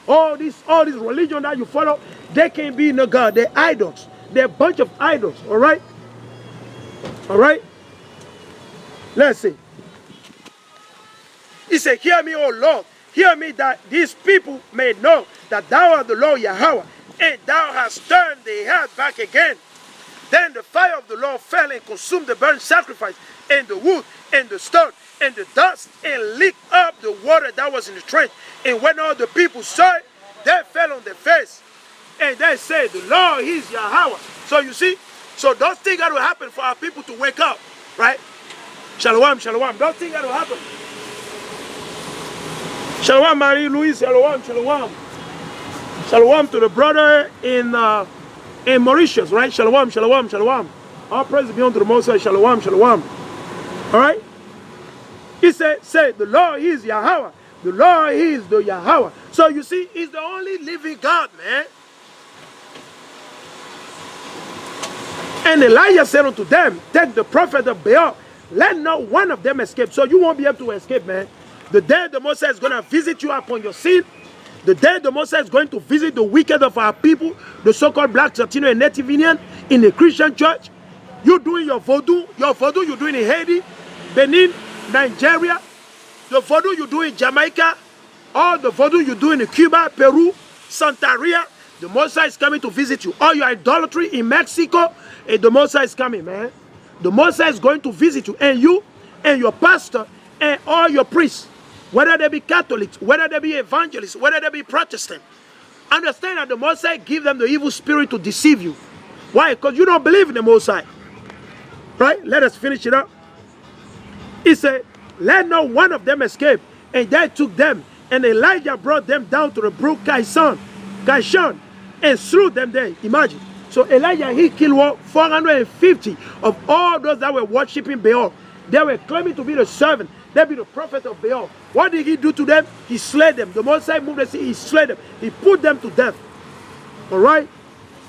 all this religion that you follow, they can't be no God. They're idols. They're a bunch of idols. All right? All right? Let's see. He said, hear me, O Lord. Hear me, that these people may know that thou art the Lord Yahweh, and thou hast turned the heart back again. Then the fire of the Lord fell and consumed the burnt sacrifice, and the wood, and the stone, and the dust, and licked up the water that was in the trench. And when all the people saw it, they fell on their face. And they said, the Lord is Yahweh. So you see, so those things got to happen for our people to wake up, right? Shalom, shalom. Those things got to happen. Shalom, Marie-Louise. Shalom, shalom. Shalom to the brother in Mauritius, right? Shalom, shalom, shalom. All praise be unto the Most High. Shalom, shalom. All right? He said, the Lord is Yahweh. The Lord is the Yahweh. So you see, he's the only living God, man. And Elijah said unto them, take the prophet of Baal, let not one of them escape. So you won't be able to escape, man. The day the Most High is going to visit you upon your sin, the day the Most High is going to visit the wicked of our people, the so-called Black, Latino, and Native Indian in the Christian church, you doing your voodoo you're doing in Haiti, Benin, Nigeria, the voodoo you do in Jamaica, all the voodoo you do in Cuba, Peru, Santeria, the Most High is coming to visit you. All your idolatry in Mexico, and the Most High is coming, man. The Most High is going to visit you, and you, and your pastor, and all your priests, whether they be Catholics, whether they be evangelists, whether they be Protestant. Understand that the Most High give them the evil spirit to deceive you. Why? Because you don't believe in the Most High. Right? Let us finish it up. He said, let not one of them escape. And they took them, and Elijah brought them down to the brook Kishon, and threw them there. Imagine. So Elijah, he killed 450 of all those that were worshiping Baal. They were claiming to be the servant. They be the prophet of Baal. What did he do to them? He slayed them. The Most High moved the sea. He slayed them. He put them to death. All right?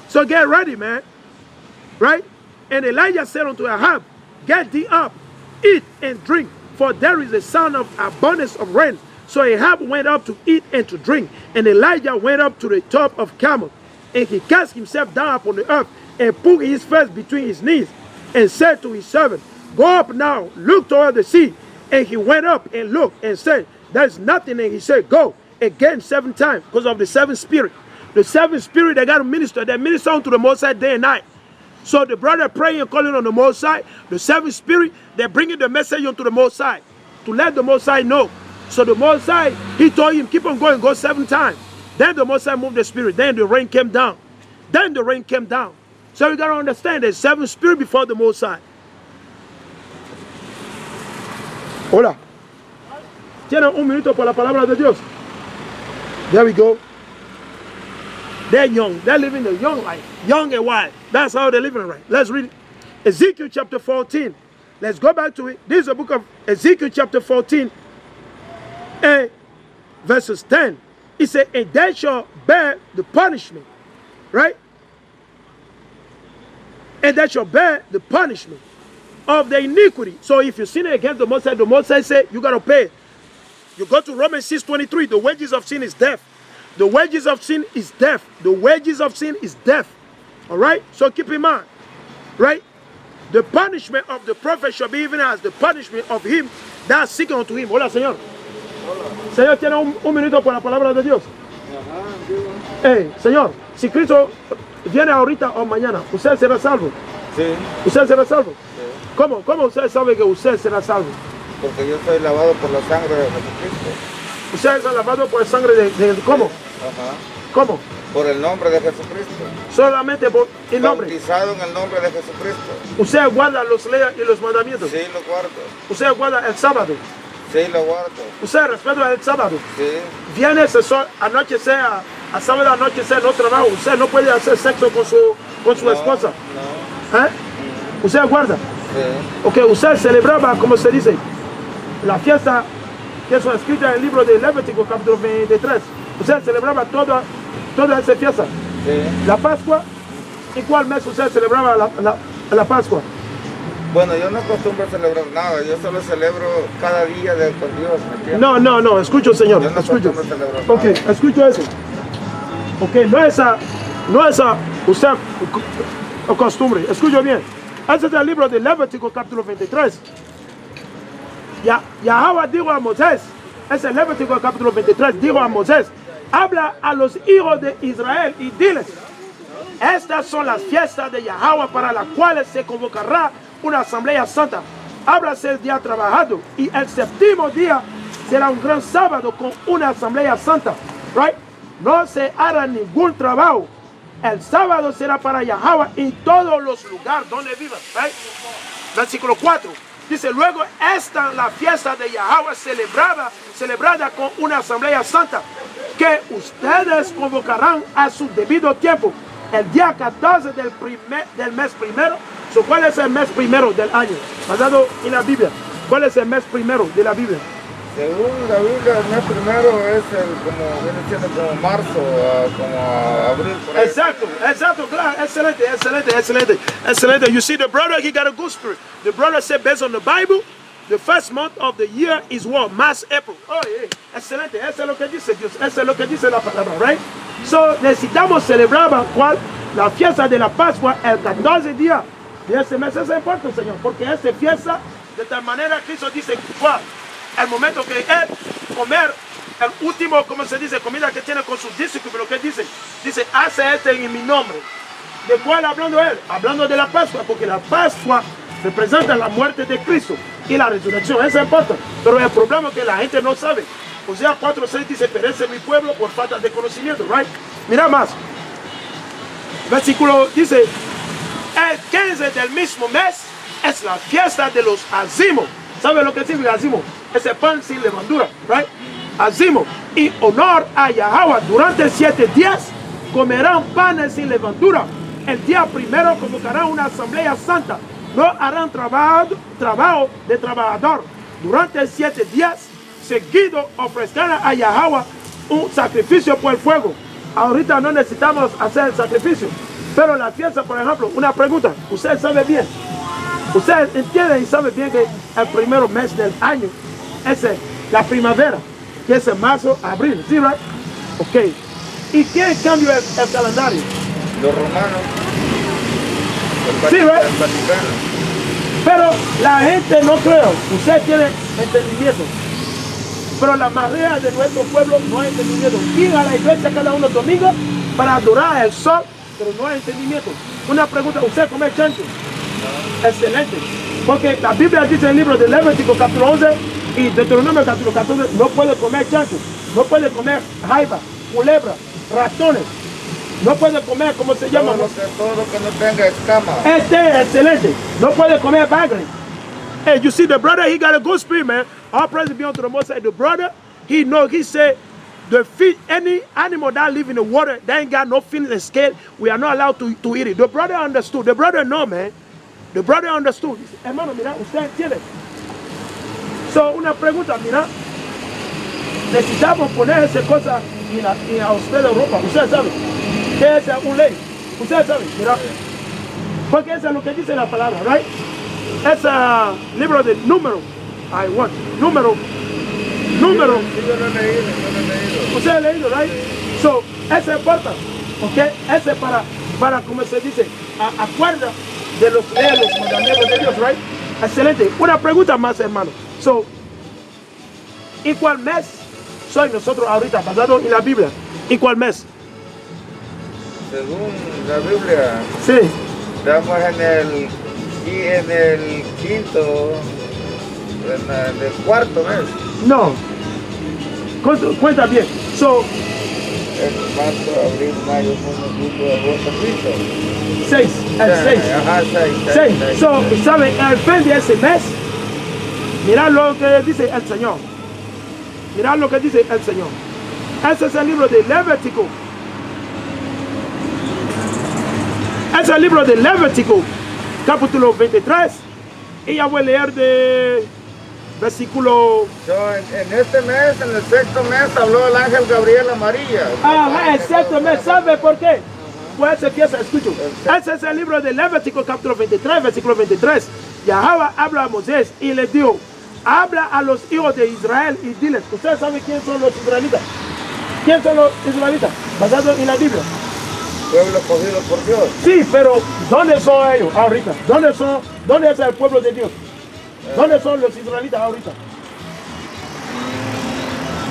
So get ready, man. Right? And Elijah said unto Ahab, get thee up, eat and drink, for there is a sound of abundance of rain. So Ahab went up to eat and to drink. And Elijah went up to the top of Carmel. And he cast himself down upon the earth and put his face between his knees and said to his servant, go up now, look toward the sea. And he went up and looked and said, there is nothing. And he said, go again 7 times, because of the 7th spirit. The 7th spirit, they got to minister. They minister unto the Most High day and night. So the brother praying and calling on the Most High, the 7th spirit, they're bringing the message unto the Most High to let the Most High know. So the Most High, he told him, keep on going, go 7 times. Then the Most High moved the spirit. Then the rain came down. Then the rain came down. So you got to understand, there's 7 spirit before the Most High. Hola. Tienen un minuto por la palabra de Dios. There we go. They're young. They're living a young life. Young and wild. That's how they're living right. Let's read it. Ezekiel chapter 14. Let's go back to it. This is the book of Ezekiel chapter 14. And verses 10. It said, and they shall bear the punishment. Right? And they shall bear the punishment of the iniquity. So if you sin against the Most High said, you got to pay. You go to Romans 6:23. The wages of sin is death. The wages of sin is death. The wages of sin is death. All right? So keep in mind. Right? The punishment of the prophet shall be even as the punishment of him that seek unto him. Hola, Señor. Hola. Señor, tiene un minuto por la palabra de Dios. Hey, Señor, si Cristo viene ahorita o mañana, ¿usted será salvo? Sí. ¿Usted será salvo? Sí. ¿Cómo usted sabe que usted será salvo? Porque yo soy lavado por la sangre de Jesucristo. ¿Usted es lavado por la sangre de cómo? Ajá. ¿Cómo? Por el nombre de Jesucristo. Solamente por el nombre. Bautizado en el nombre de Jesucristo. ¿Usted guarda los leyes y los mandamientos? Sí, lo guardo. ¿Usted guarda el sábado? Sí, lo guardo. ¿Usted respeta el sábado? Sí. Viene ese sol, anochecer, a sábado anochecer, no trabaja. Usted no puede hacer sexo con su esposa. No. ¿Eh? ¿Usted guarda? Sí. Ok, usted celebraba, como se dice, la fiesta que son escritas en el libro de Levítico capítulo 23. Usted celebraba toda esa fiesta. Sí. La Pascua. ¿En cuál mes usted celebraba la Pascua? Bueno, yo no acostumbro a celebrar nada, yo solo celebro cada día con Dios, ¿me entiendes? No, escucho, Señor, Yo no escucho. acostumbro a celebrar Ok, nada. escucho eso. Ok, no esa, usted costumbre, escucho bien. Ese es el libro de Levítico capítulo 23. Yahweh dijo a Moisés, ese Levítico capítulo 23, dijo a Moisés, habla a los hijos de Israel y diles, estas son las fiestas de Yahweh para las cuales se convocará una asamblea santa. Háblase el día trabajado y el séptimo día será un gran sábado con una asamblea santa. Right? No se hará ningún trabajo. El sábado será para Yahweh en todos los lugares donde vivan. Right? Versículo 4. Dice, luego esta la fiesta de Yahweh celebrada con una asamblea santa que ustedes convocarán a su debido tiempo. El día 14 del mes primero. ¿Cuál es el mes primero del año? Basado en la Biblia. ¿Cuál es el mes primero de la Biblia? Según la Biblia, el mes primero es viene siendo como marzo, como abril, por ahí. Exacto, claro, excelente. You see, the brother, he got a good spirit. The brother said, based on the Bible, the first month of the year is what? March, April. Oh, yeah. Excelente, eso es lo que dice Dios, eso es lo que dice la palabra, right? So, necesitamos celebrar, ¿cuál? La fiesta de la Pascua, el 14 día de este mes. Eso importa, Señor, porque esta fiesta, de tal manera, Cristo dice, ¿cuál? El momento que él comer el último, como se dice, comida que tiene con sus discípulos, ¿qué dice? Dice, hace este en mi nombre. ¿De cuál hablando él? Hablando de la Pascua, porque la Pascua representa la muerte de Cristo y la resurrección. Eso importa. Pero el problema es que la gente no sabe. O sea, 4:6 dice, perece mi pueblo por falta de conocimiento, right? Mira más. Versículo dice, el 15 del mismo mes es la fiesta de los azimos. ¿Sabe lo que significa azimo? Ese pan sin levadura, right? Azimo. Y honor a Yahweh. Durante 7 días comerán panes sin levadura. El día primero convocarán una asamblea santa. No harán trabajo de trabajador. Durante 7 días seguido ofrecerán a Yahweh un sacrificio por el fuego. Ahorita no necesitamos hacer el sacrificio. Pero la fiesta, por ejemplo, una pregunta. Usted sabe bien. Usted entiende y sabe bien que el primer mes del año es la primavera, que es en marzo, abril, ¿sí, right? Ok. ¿Y quién cambió el calendario? Los romanos. Sí, right? El Vaticano. Pero la gente no creo. Usted tiene entendimiento. Pero la mayoría de nuestro pueblo no hay entendimiento. Ir a la iglesia cada uno domingo para adorar el sol, pero no hay entendimiento. Una pregunta, ¿usted come chancho? Excelente, porque la Biblia dice en el libro de Levítico capítulo 11 y Deuteronomy capítulo 14, no puede comer chancho, no puede comer jaiba, culebra, ratones, no puede comer, ¿cómo se llama? Todo lo que no tenga escama. Excelente, no puede comer bagre. Hey, you see the brother, he got a good spirit, man. All praise be unto the Most High. The brother, he said, the fish, any animal that live in the water, they ain't got no feeling and scale, we are not allowed to eat it. The brother understood, the brother know, man. The brother understood. Dice, hermano, mira, usted entiende. So, una pregunta, mira. Necesitamos poner esa cosa a usted de Europa. Usted sabe. ¿Qué es un ley? Usted sabe, mira. Porque eso es lo que dice la palabra, right? Es libro de número. I want. Número. Sí, yo lo he leído. Usted ha leído, right? So, eso importa. ¿Ok? Ese para como se dice, acuerda de los mandamientos de Dios, right? Excelente. Una pregunta más, hermano. So, ¿y cuál mes soy nosotros ahorita, basado en la Biblia? ¿Y cuál mes? Según la Biblia, Sí. estamos en el quinto, en el cuarto mes. No. Cuenta bien. So, El marzo, abril, mayo, junio, julio, agosto, quinto. 6. El 6. Ajá, 6. 6. So, ¿saben? El fin de ese mes, mirad lo que dice el Señor. Mirad lo que dice el Señor. Ese es el libro de Levítico. Es el libro de Levítico, capítulo 23. Y ya voy a leer de versículo. En este mes, en el sexto mes, habló el ángel Gabriel a María. Ajá, el sexto mes. ¿Sabe por qué? Pues se empieza, escucho. Ese es el libro de Levítico, capítulo 23, versículo 23. Yahweh habla a Moisés y le dijo, habla a los hijos de Israel y diles, ¿ustedes saben quién son los israelitas? ¿Quién son los israelitas? Basado en la Biblia. Pueblo escogido por Dios. Sí, pero ¿dónde son ellos ahorita? ¿Dónde es el pueblo de Dios? ¿Dónde son los israelitas ahorita?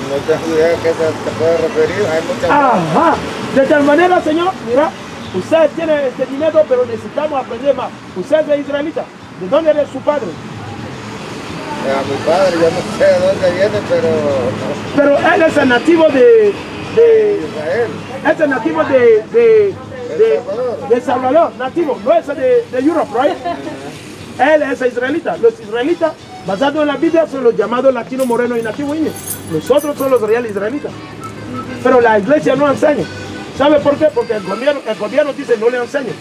No tengo idea a qué te puede referir. Hay muchas. Ajá. De tal manera, Señor, mira, usted tiene este dinero, pero necesitamos aprender más. Usted es israelita. ¿De dónde es su padre? A mi padre, yo no sé de dónde viene, pero. Pero él es el nativo de Israel. Es el nativo de Salvador, nativo, no es de Europa, right? Él es israelita. Los israelitas, basados en la Biblia, son los llamados latinos, morenos y nativos indios. Nosotros somos los reales israelitas. Pero la iglesia no enseña. ¿Sabe por qué? Porque el gobierno dice no le enseña.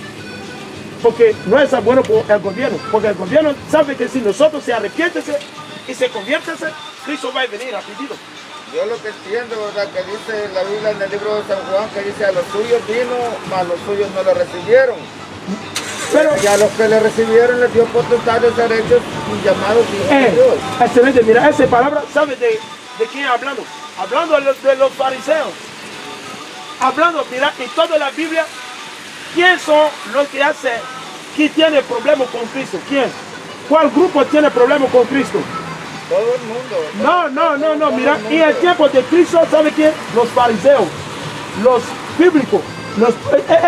Porque no es bueno por el gobierno. Porque el gobierno sabe que si nosotros se arrepiéntese y se conviértese, Cristo va a venir rapidito. Yo lo que entiendo, ¿verdad? Que dice la Biblia en el libro de San Juan, que dice a los suyos vino, mas los suyos no lo recibieron. Pero y a los que le recibieron les dio potestad de ser hechos y llamados hijos de Dios. Excelente, mira, esa palabra, ¿sabe de quién hablando? Hablando de los fariseos. Hablando, mira, en toda la Biblia, ¿quién son los que tiene problemas con Cristo? ¿Quién? ¿Cuál grupo tiene problemas con Cristo? Todo el mundo. No, mira, y el tiempo de Cristo, ¿sabe quién? Los fariseos, los bíblicos,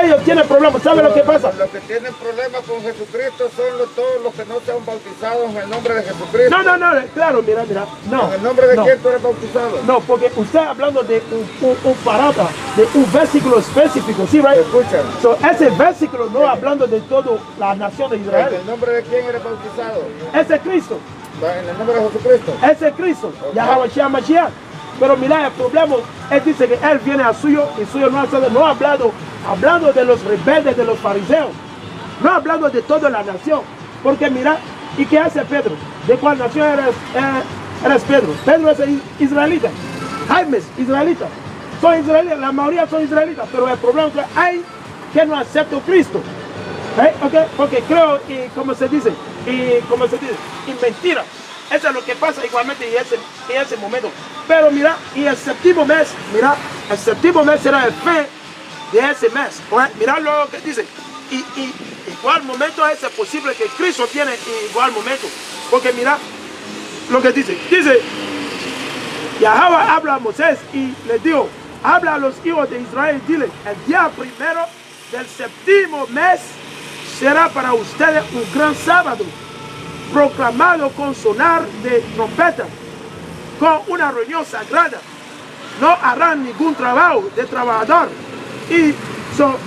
ellos tienen problemas, ¿sabe lo que pasa? Los que tienen problemas con Jesucristo son todos los que no se han bautizado en el nombre de Jesucristo. No, claro, mira, no. ¿En el nombre de quién tú eres bautizado? No, porque usted hablando de un parábola, de un versículo específico, ¿sí, right? Escucha. So, ese versículo no hablando de toda la nación de Israel. ¿En el nombre de quién eres bautizado? Ese es Cristo. ¿En el nombre de Jesucristo? Ese es Cristo, Yahweh Mashiach. Pero mira, el problema, él dice que él viene a suyo y suyo no ha hablando de los rebeldes, de los fariseos. No hablando de toda la nación. Porque mira, ¿y qué hace Pedro? ¿De cuál nación eres Pedro? Pedro es israelita. Jaime es israelita. Son israelitas, la mayoría son israelitas. Pero el problema es que hay que no aceptan Cristo. Okay? Porque creo, y como se dice, y mentira. Eso es lo que pasa igualmente en ese momento. Pero mira, y el séptimo mes será el fin de ese mes. Mira lo que dice. Y igual momento es posible que Cristo tiene igual momento. Porque mira lo que dice. Dice, Yahweh habla a Moisés y le dijo, habla a los hijos de Israel y dile, el día primero del séptimo mes será para ustedes un gran sábado, proclamado con sonar de trompeta, con una reunión sagrada. No harán ningún trabajo de trabajador y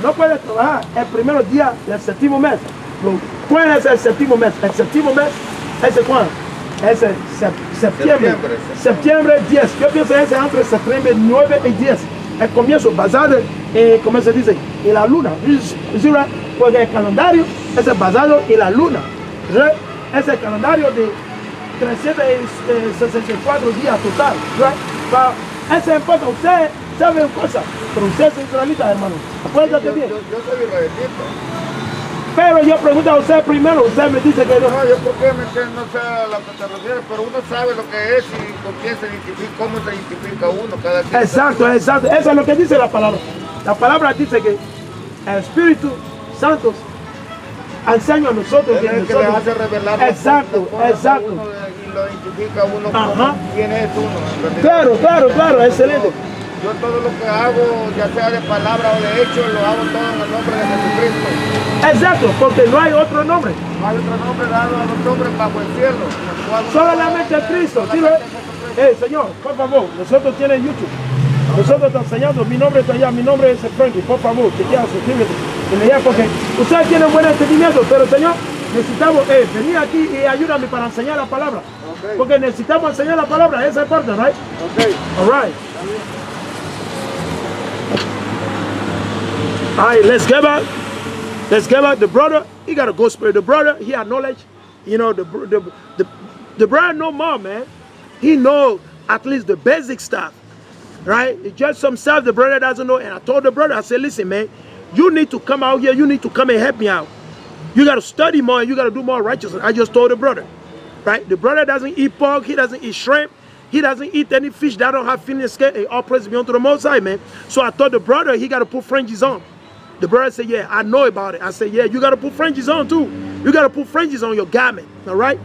no pueden trabajar el primer día del séptimo mes. ¿Cuál es el séptimo mes? El séptimo mes, ¿ese cuándo? Es el septiembre 10. Yo pienso que es entre septiembre 9 y 10. El comienzo basado en, como se dice, en la luna. Porque el calendario es basado en la luna. Es el calendario de 364 días total. Ese importa, usted sabe una cosa, pero usted es israelita, hermano. Acuérdate bien. Yo soy israelita. Pero yo pregunto a usted primero, usted me dice que no. No, yo porque no sé a lo que te refieres, pero uno sabe lo que es y con quién se identifica, cómo se identifica uno, cada quien. Exacto. Eso es lo que dice la palabra. La palabra dice que el Espíritu Santo enseña a nosotros que le hace revelar exacto. Uno, y lo identifica uno como quién es uno. Claro, excelente. Yo todo lo que hago, ya sea de palabra o de hecho, lo hago todo en el nombre de Jesucristo. Exacto, porque no hay otro nombre. No hay otro nombre dado a los hombres bajo el cielo. Solamente Cristo. ¿Sí, señor, por favor, nosotros tenemos YouTube. Nosotros estamos enseñando, mi nombre está allá, mi nombre es Frankie, por favor, que quieras suscríbete. Porque ustedes tienen buen entendimiento, pero Señor, necesitamos venir aquí y ayúdame para enseñar la palabra. Okay. Porque necesitamos enseñar la palabra, esa parte, right? Okay. All right. All right, let's get back. The brother, he got a good spirit. The brother, he had knowledge. You know, the brother know more, man. He know at least the basic stuff. Right? It's just some stuff the brother doesn't know. And I told the brother, I said, listen, man, you need to come out here. You need to come and help me out. You got to study more and you got to do more righteousness. I just told the brother, right? The brother doesn't eat pork. He doesn't eat shrimp. He doesn't eat any fish that don't have fin and scale. Hey, all praise be unto the Most High, man. So I told the brother he got to put fringes on. The brother said, yeah, I know about it. I said, yeah, you got to put fringes on too. You got to put fringes on your garment, all right?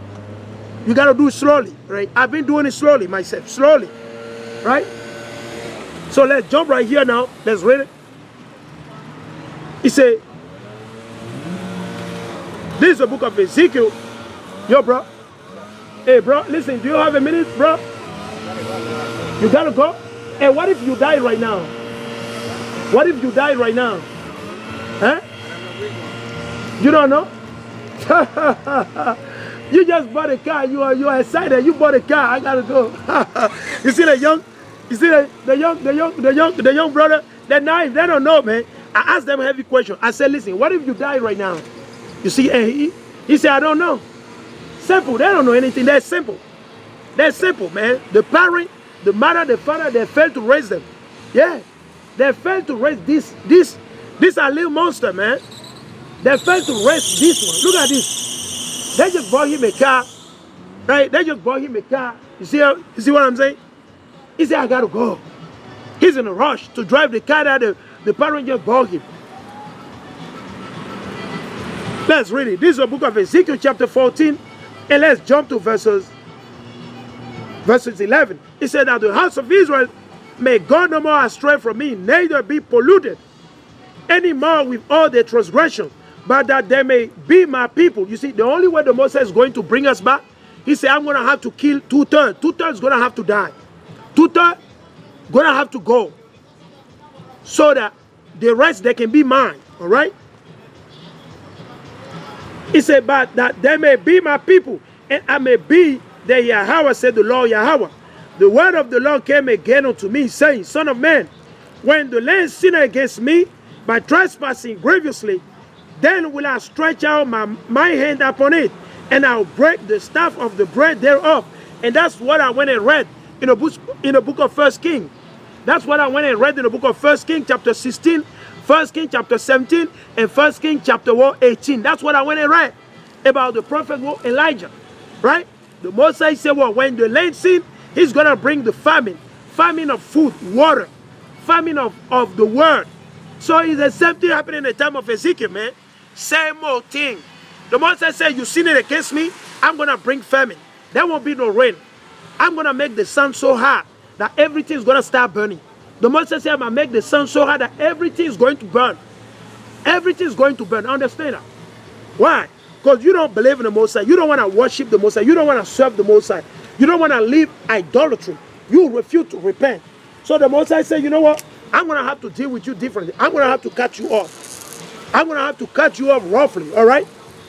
You got to do it slowly, right? I've been doing it slowly myself, slowly, right? So let's jump right here now. Let's read it. He said, this is the book of Ezekiel. Yo, bro. Hey, bro, listen, do you have a minute, bro? You got to go? Hey, what if you die right now? What if you die right now? Huh? You don't know? You just bought a car. You are excited. You bought a car. I gotta go. You see the young brother. They're naive. They don't know, man. I asked them a heavy question. I said, listen, what if you die right now? You see, and he said, I don't know. Simple. They don't know anything. They're simple. They're simple, man. The parent, the mother, the father, they failed to raise them. Yeah, they failed to raise this are little monster, man. They failed to raise this one. Look at this. They just bought him a car, right? They just bought him a car. You see what I'm saying? He said, I gotta go. He's in a rush to drive the car that the parent just bought him. Let's read it. This is the book of Ezekiel chapter 14. And let's jump to verses 11. It said that the house of Israel may go no more astray from me, neither be polluted any more with all their transgressions, but that they may be my people. You see, the only way the Moses is going to bring us back, he said, I'm going to have to kill 2/3. 2/3 is going to have to die. 2/3 going to have to go. So that the rest, they can be mine. All right? He said, but that they may be my people, and I may be their Yahweh, said the Lord Yahweh. The word of the Lord came again unto me, saying, Son of man, when the land sinned against me by trespassing grievously, then will I stretch out my hand upon it, and I'll break the staff of the bread thereof. And that's what I went and read in the book of 1 King. That's what I went and read in the book of 1 King chapter 16, 1 King chapter 17, and 1 King chapter 18. That's what I went and read about the prophet Elijah, right? The Moses said, well, when the land sinned, he's going to bring the famine of food, water, famine of the word. So it's the same thing happening in the time of Ezekiel, man. Same old thing. The Moses said, you sinned against me, I'm going to bring famine. There won't be no rain. I'm going to make the sun so hot that everything is going to start burning. The Moses said, I'm going to make the sun so hot that everything is going to burn. Everything is going to burn. Understand that? Why? Because you don't believe in the Most High. You don't want to worship the Most High. You don't want to serve the Most High. You don't want to live idolatry. You refuse to repent. So the Most High said, you know what? I'm going to have to deal with you differently. I'm going to have to cut you off. I'm going to have to cut you off roughly, all right?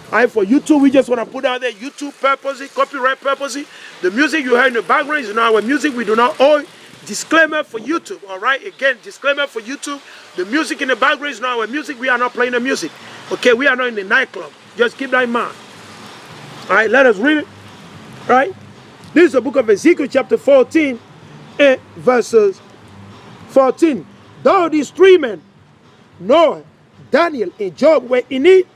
All right, for YouTube, we just want to put out there YouTube purposely, copyright purposely. The music you heard in the background is not our music. We do not own. Disclaimer for YouTube, all right? Again, disclaimer for YouTube. The music in the background is not our music. We are not playing the music. Okay, we are not in the nightclub. Just keep that in mind. All right, let us read it. All right? This is the book of Ezekiel chapter 14 and verses 14. Though these three men, Noah, Daniel, and Job, were in it,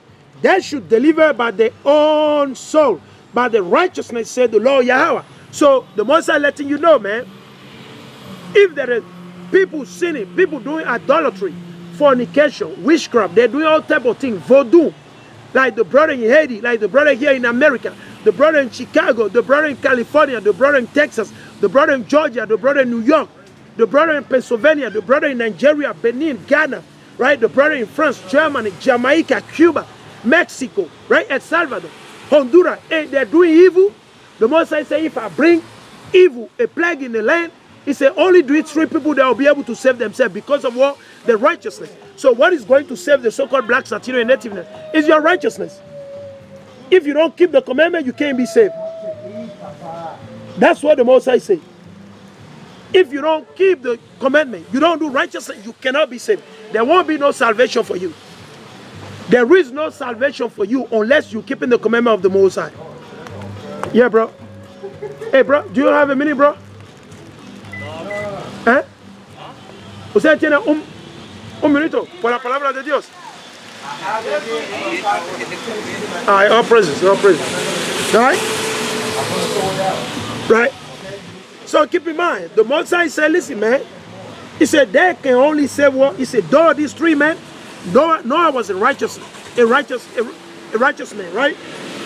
they should deliver by their own soul, by the righteousness, said the Lord Yahweh. So the Most High letting you know, man, if there are people sinning, people doing idolatry, fornication, witchcraft, they're doing all type of things, voodoo, like the brother in Haiti, like the brother here in America, the brother in Chicago, the brother in California, the brother in Texas, the brother in Georgia, the brother in New York, the brother in Pennsylvania, the brother in Nigeria, Benin, Ghana, right? The brother in France, Germany, Jamaica, Cuba, Mexico, right? El Salvador, Honduras, and they're doing evil. The Most High say, if I bring evil, a plague in the land, he said, only do it 3 people that will be able to save themselves because of what? The righteousness. So what is going to save the so-called black, Latino, and nativeness is your righteousness. If you don't keep the commandment, you can't be saved. That's what the Most High say. If you don't keep the commandment, you don't do righteousness, you cannot be saved. There won't be no salvation for you. There is no salvation for you unless you keep in the commandment of the Most High. Yeah, bro. Hey, bro, do you have a minute, bro? ¿Eh? ¿Usted tiene un minuto por la palabra de Dios? All right, all praises, all praises. All right? Right? So keep in mind, the Most High said, listen, man. He said, they can only say what? He said, though these three men, Noah was a righteous man, right?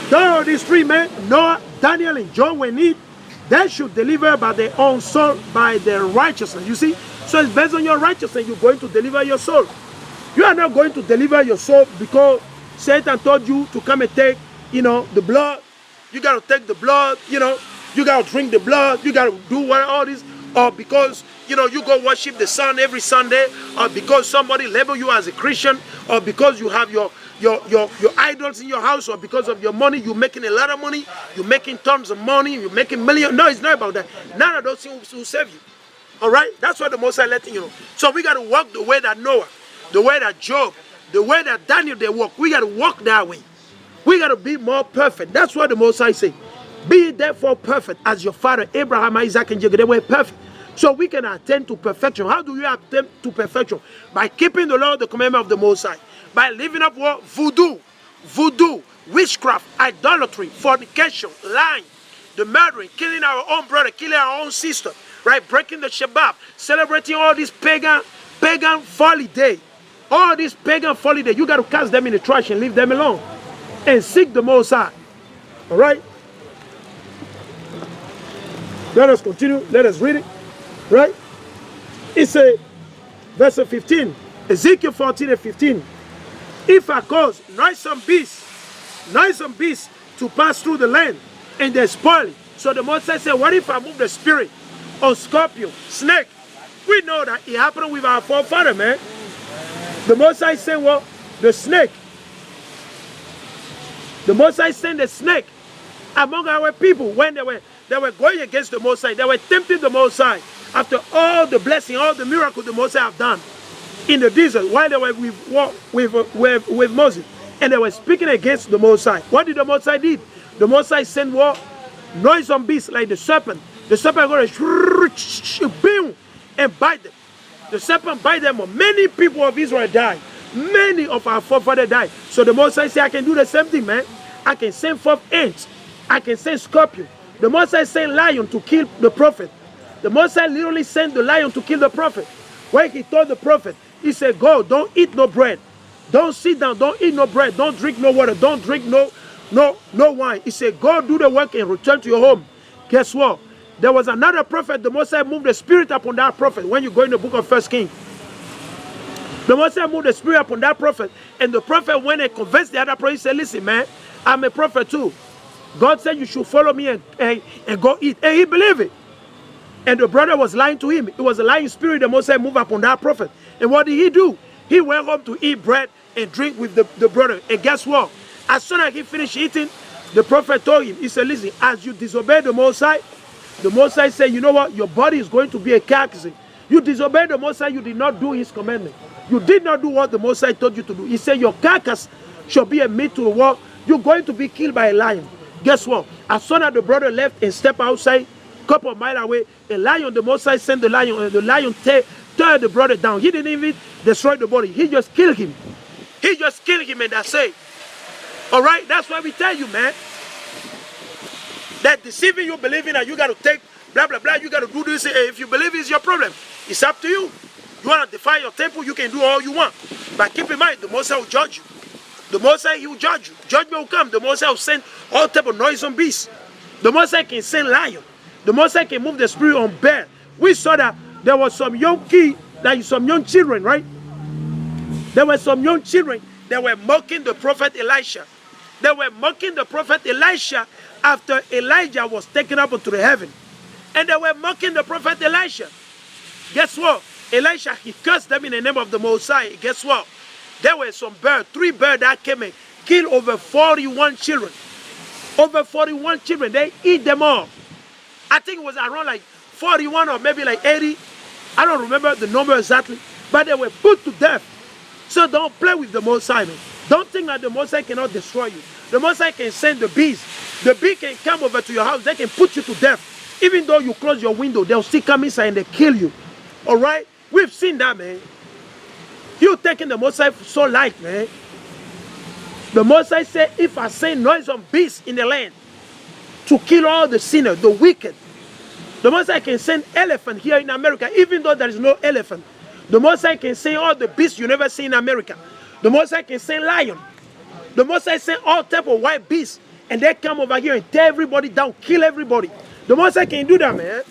Though these three men, Noah, Daniel, and John, were need, they should deliver by their own soul, by their righteousness. You see? So it's based on your righteousness, you're going to deliver your soul. You are not going to deliver your soul because Satan told you to come and take, the blood. You got to take the blood, you got to drink the blood. You got to do all this. Or because, you go worship the sun every Sunday. Or because somebody label you as a Christian. Or because you have your idols in your house. Or because of your money, you're making a lot of money. You're making tons of money. You're making millions. No, it's not about that. None of those things will save you. All right? That's what the Most High letting you know. So we got to walk the way that Noah, the way that Job, the way that Daniel, they walk. We got to walk that way. We got to be more perfect. That's what the Most High say. Be therefore perfect as your father Abraham, Isaac, and Jacob. They were perfect. So we can attain to perfection. How do you attain to perfection? By keeping the law, the commandment of the Most High. By living up what? Voodoo, witchcraft, idolatry, fornication, lying, the murdering, killing our own brother, killing our own sister, right? Breaking the Shabbat, celebrating all these pagan folly day. All these pagan folly day. You got to cast them in the trash and leave them alone. And seek the Most High. All right? Let us continue. Let us read it. Right? It's a verse 15. Ezekiel 14 and 15. If I cause noisome beasts to pass through the land and they spoil it. So the Most High said, what if I move the spirit on scorpion, snake? We know that it happened with our forefather, man. The Most High said, well, the snake. The Most High sent the snake among our people when they were going against the Most High. They were tempting the Most High after all the blessing, all the miracles the Most High have done in the desert while they were with Moses. And they were speaking against the Most High. What did the Most High do? The Most High sent what? Noisome beasts like the serpent. The serpent going to and bite them. The serpent bite them. Many people of Israel died. Many of our forefathers died. So the Most High said, I can do the same thing, man. I can send forth ants. I can send scorpion. The Most High sent lion to kill the prophet. The Most High literally sent the lion to kill the prophet. When he told the prophet, he said, go, don't eat no bread. Don't sit down, don't eat no bread. Don't drink no water. Don't drink no wine. He said, go do the work and return to your home. Guess what? There was another prophet. The Most High moved the spirit upon that prophet. When you go in the book of 1 Kings. The Most High moved the spirit upon that prophet. And the prophet went and convinced the other prophet. He said, listen, man, I'm a prophet too. God said you should follow me and go eat. And he believed it. And the brother was lying to him. It was a lying spirit. The Most High moved upon that prophet. And what did he do? He went home to eat bread and drink with the brother. And guess what? As soon as he finished eating, the prophet told him, he said, listen, as you disobey the Most High said, you know what? Your body is going to be a carcass. You disobeyed the Most High, you did not do his commandment. You did not do what the Most High told you to do. He said, your carcass shall be a meat to the war. You're going to be killed by a lion. Guess what? As soon as the brother left and stepped outside, a couple of miles away, a lion, the Most High sent the lion, and the lion tore the brother down. He didn't even destroy the body. He just killed him. He just killed him, and that's it. All right? That's why we tell you, man, that deceiving you, believing that you got to take blah, blah, blah, you got to do this. If you believe it's your problem, it's up to you. You want to defy your temple, you can do all you want. But keep in mind, the Most High will judge you. The Most High, he will judge you. Judgment will come. The Most High will send all type of noisome beasts. The Most High can send lion. The Most High can move the spirit on bear. We saw that there was some young children, right? There were some young children that were mocking the prophet Elisha. They were mocking the prophet Elisha after Elijah was taken up into the heaven. And they were mocking the prophet Elisha. Guess what? Elisha, he cursed them in the name of the Most High. Guess what? There were some birds, 3 birds that came and killed over 41 children. Over 41 children, they eat them all. I think it was around like 41 or maybe like 80. I don't remember the number exactly. But they were put to death. So don't play with the Most High, man. Don't think that the Most High cannot destroy you. The Most High can send the bees. The bee can come over to your house. They can put you to death. Even though you close your window, they'll still come inside and they kill you. All right? We've seen that, man. You taking the Most High so light, man. The Moses said, if I send noisome beasts in the land to kill all the sinners, the wicked, the Moses can send elephant here in America, even though there is no elephant. The Moses can send all the beasts you never see in America. The Moses can send lion. The Moses send all type of white beasts, and they come over here and tear everybody down, kill everybody. The Moses can do that, man.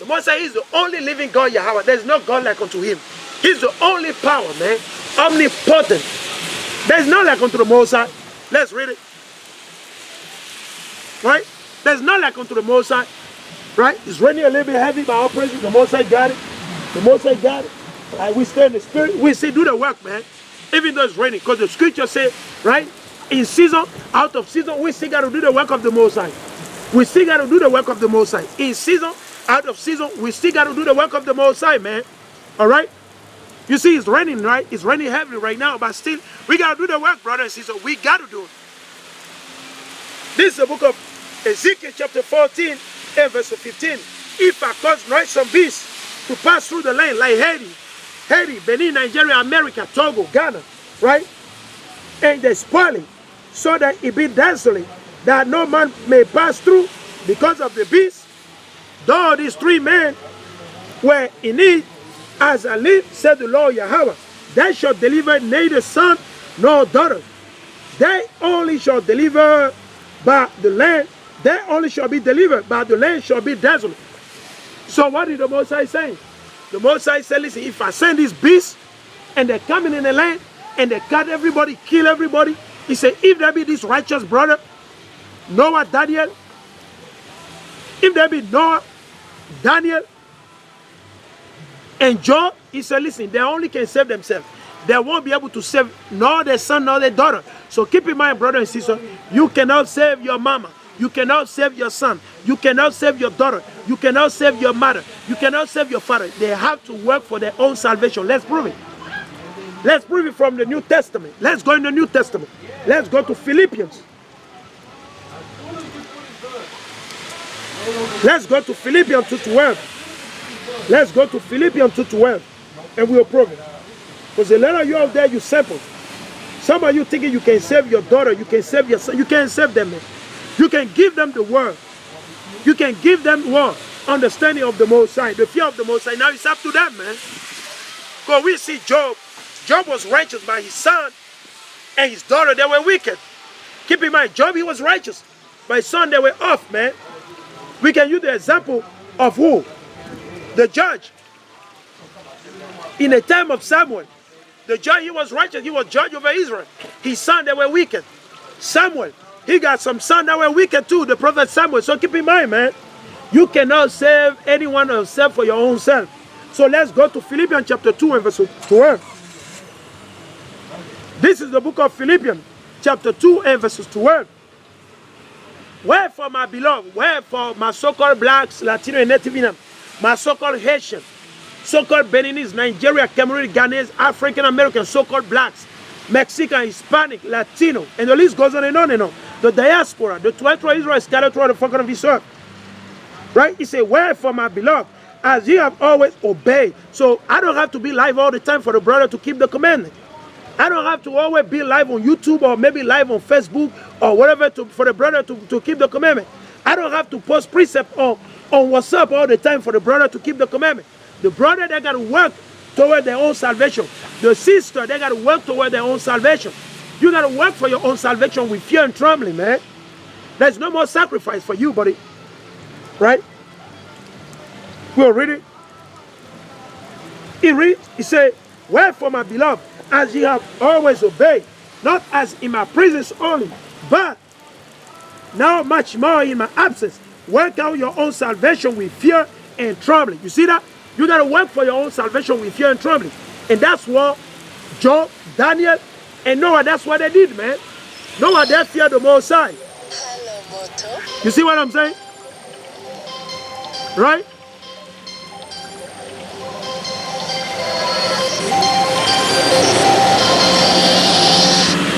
The Moses is the only living God, Yahweh. There's no God like unto him. He's the only power, man. Omnipotent. There's none like unto the Moses. Let's read it. Right? There's none like unto the Moses. Right? It's raining a little bit heavy, but our praise, the Moses got it. The Moses got it. Right? We stay in the spirit. We say, do the work, man. Even though it's raining. Because the scripture say, right? In season, out of season, we still got to do the work of the Most High. We still got to do the work of the Most High. In season, out of season, we still got to do the work of the Most High, man. All right? You see, it's raining, right? It's raining heavily right now, but still, we got to do the work, brother and sister. We got to do it. This is the book of Ezekiel chapter 14 and verse 15. If I cause noisome beasts to pass through the land, like Haiti, Benin, Nigeria, America, Togo, Ghana, right? And they're spoiling, so that it be desolate, that no man may pass through because of the beast. Though these three men were in need, as I live, said the Lord Yahweh, they shall deliver neither son nor daughter. They only shall deliver by the land. They only shall be delivered, but the land shall be desolate. So what did the Moses say? The Moses said, listen, if I send these beasts, and they're coming in the land, and they cut everybody, kill everybody, he said, if there be this righteous brother, Noah, Daniel, if there be Noah, Daniel, and Job, he said, listen, they only can save themselves. They won't be able to save nor their son nor their daughter. So keep in mind, brother and sister, you cannot save your mama. You cannot save your son. You cannot save your daughter. You cannot save your mother. You cannot save your father. They have to work for their own salvation. Let's prove it. Let's prove it from the New Testament. Let's go in the New Testament. Let's go to Philippians. Let's go to Philippians 2:12. Let's go to Philippians 2:12, and we'll prove it. Because a lot of you out there, you simple. Some of you thinking you can save your daughter, you can save your son. You can't save them, man. You can give them the word. You can give them what? Understanding of the Most High, the fear of the Most High. Now it's up to them, man. Because we see Job. Job was righteous, but his son and his daughter, they were wicked. Keep in mind, Job, he was righteous. But his son, they were off, man. We can use the example of who? The judge. In the time of Samuel, the judge, he was righteous. He was judge over Israel. His son, they were wicked. Samuel, he got some sons that were wicked too, the prophet Samuel. So keep in mind, man, you cannot save anyone except for your own self. So let's go to Philippians chapter 2 and verse 12. This is the book of Philippians chapter 2 and verses 12. Wherefore, my beloved, wherefore, my so-called blacks, Latino and Native Indian, my so-called Haitian, so-called Beninese, Nigeria, Cameroon, Ghanaians, African Americans, so-called blacks, Mexican, Hispanic, Latino, and the list goes on and on and on. The diaspora, the 12 tribes of Israel scattered throughout the fucking of this earth. Right? He said, wherefore, my beloved, as ye have always obeyed. So I don't have to be live all the time for the brother to keep the commandment. I don't have to always be live on YouTube or maybe live on Facebook or whatever for the brother to keep the commandment. I don't have to post precept on WhatsApp all the time for the brother to keep the commandment. The brother, they got to work toward their own salvation. The sister, they got to work toward their own salvation. You got to work for your own salvation with fear and trembling, man. There's no more sacrifice for you, buddy. Right? We'll read it. He reads, he said, wherefore, my beloved, as ye have always obeyed, not as in my presence only, but now much more in my absence, work out your own salvation with fear and trembling. You see that? You got to work for your own salvation with fear and trembling. And that's what Job, Daniel, and Noah, that's what they did, man. Noah, they feared the Most High. You see what I'm saying? Right?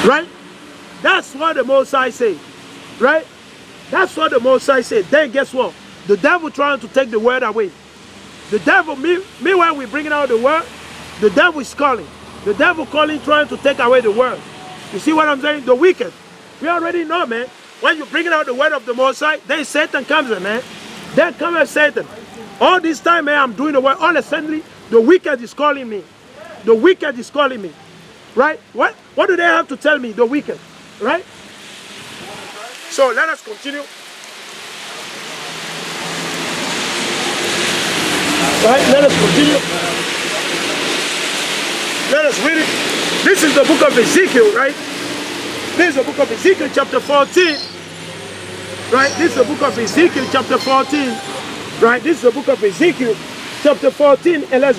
Right? That's what the Most High said. Right? That's what the Most High said. Then guess what? The devil trying to take the word away. The devil, meanwhile we're bringing out the word, the devil is calling. The devil calling, trying to take away the word. You see what I'm saying? The wicked. We already know, man. When you're bringing out the word of the Most High, then Satan comes in, man. Then comes Satan. All this time, man, I'm doing the word. All of a sudden, the wicked is calling me. The wicked is calling me. Right? What do they have to tell me? The wicked. Right? So let us continue. Right? Let us continue. Let us read it. This is the book of Ezekiel, right? This is the book of Ezekiel chapter 14. Right? This is the book of Ezekiel chapter 14. Right? This is the book of Ezekiel chapter 14. And let's